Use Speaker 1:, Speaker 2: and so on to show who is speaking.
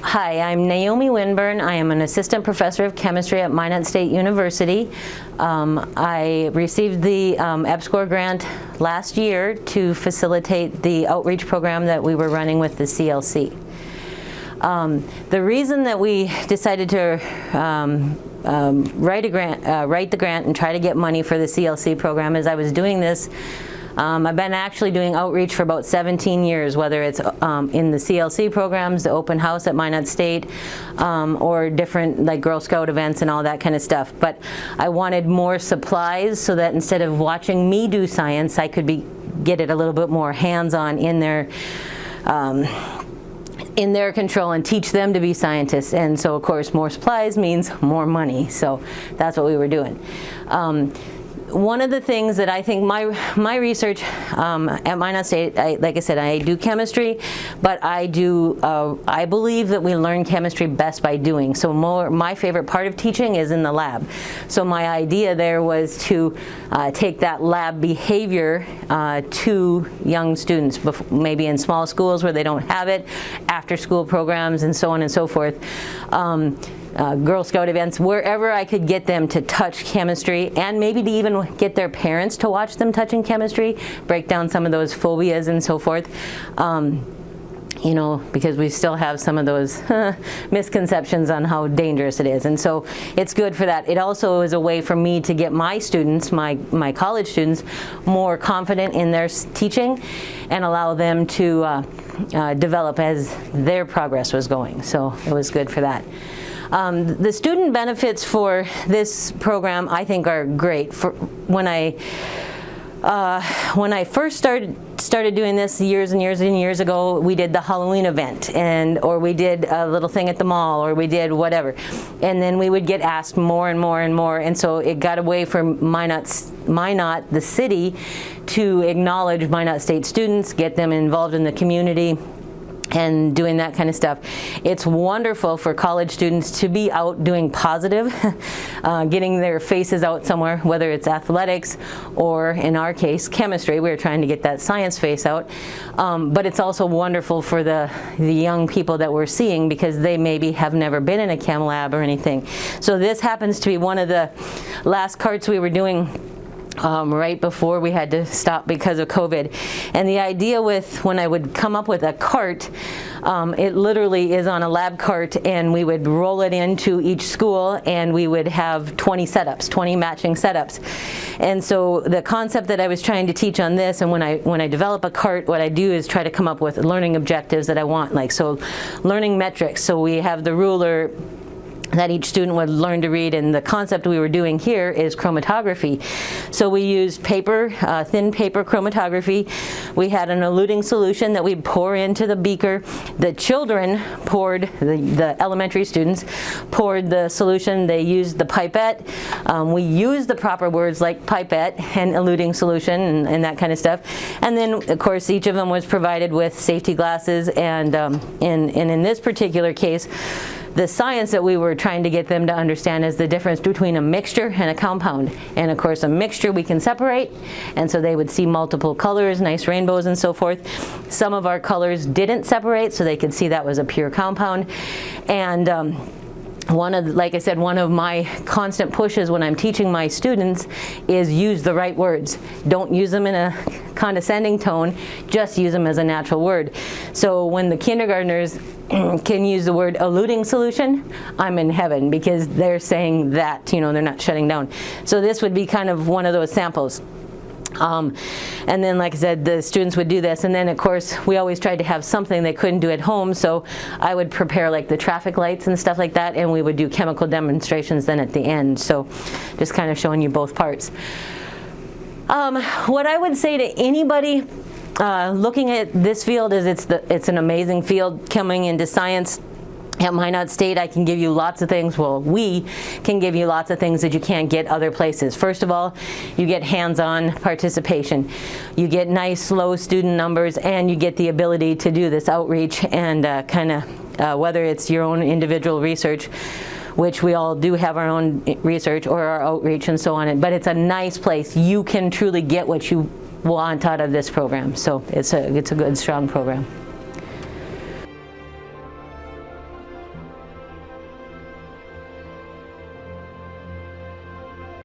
Speaker 1: Hi, I'm Naomi Winburn. I am an assistant professor of chemistry at Minot State University. I received the EPSCoR grant last year to facilitate the outreach program that we were running with the CLC. The reason that we decided to write the grant and try to get money for the CLC program is I was doing this. I've been actually doing outreach for about 17 years, whether it's in the CLC programs, the open house at Minot State, or different like Girl Scout events and all that kind of stuff. But I wanted more supplies so that instead of watching me do science, I could get it a little bit more hands-on in their control and teach them to be scientists. And so of course more supplies means more money. So that's what we were doing. One of the things that I think my research at Minot State, like I said, I do chemistry, but I believe that we learn chemistry best by doing. So my favorite part of teaching is in the lab. So my idea there was to take that lab behavior to young students, maybe in small schools where they don't have it, after school programs and so on and so forth. Girl Scout events, wherever I could get them to touch chemistry, and maybe to even get their parents to watch them touching chemistry, break down some of those phobias and so forth. You know, because we still have some of those misconceptions on how dangerous it is. And so it's good for that. It also is a way for me to get my students, my college students, more confident in their teaching and allow them to develop as their progress was going. So it was good for that. The student benefits for this program, I think, are great. When I first started doing this years and years and years ago, we did the Halloween event, or we did a little thing at the mall, or we did whatever, and then we would get asked more and more and more, and so it got away from Minot, the city, to acknowledge Minot State students, get them involved in the community, and doing that kind of stuff. It's wonderful for college students to be out doing positive, getting their faces out somewhere, whether it's athletics or, in our case, chemistry. We were trying to get that science face out. But it's also wonderful for the young people that we're seeing, because they maybe have never been in a chem lab or anything. So this happens to be one of the last carts we were doing right before we had to stop because of COVID. And the idea when I would come up with a cart, it literally is on a lab cart, and we would roll it into each school, and we would have 20 setups, 20 matching setups. And so the concept that I was trying to teach on this, and when I develop a cart, what I do is try to come up with learning objectives that I want, like so learning metrics. So we have the ruler that each student would learn to read, and the concept we were doing here is chromatography. So we used paper, thin paper chromatography. We had an eluting solution that we'd pour into the beaker. The children poured, the elementary students poured the solution. They used the pipette. We used the proper words like pipette and eluting solution and that kind of stuff. And then, of course, each of them was provided with safety glasses, and in this particular case, the science that we were trying to get them to understand is the difference between a mixture and a compound. And of course, a mixture we can separate, and so they would see multiple colors, nice rainbows and so forth. Some of our colors didn't separate, so they could see that was a pure compound. And like I said, one of my constant pushes when I'm teaching my students is use the right words. Don't use them in a condescending tone, just use them as a natural word. So when the kindergartners can use the word eluting solution, I'm in heaven, because they're saying that, you know, they're not shutting down. So this would be kind of one of those samples. And then, like I said, the students would do this, and then of course we always tried to have something they couldn't do at home, so I would prepare like the traffic lights and stuff like that, and we would do chemical demonstrations then at the end. So just kind of showing you both parts. What I would say to anybody looking at this field is it's an amazing field. Coming into science at Minot State, I can give you lots of things. Well, we can give you lots of things that you can't get other places. First of all, you get hands-on participation. You get nice, low student numbers, and you get the ability to do this outreach and whether it's your own individual research, which we all do have our own research, or our outreach and so on. But it's a nice place. You can truly get what you want out of this program. So it's a good, strong program.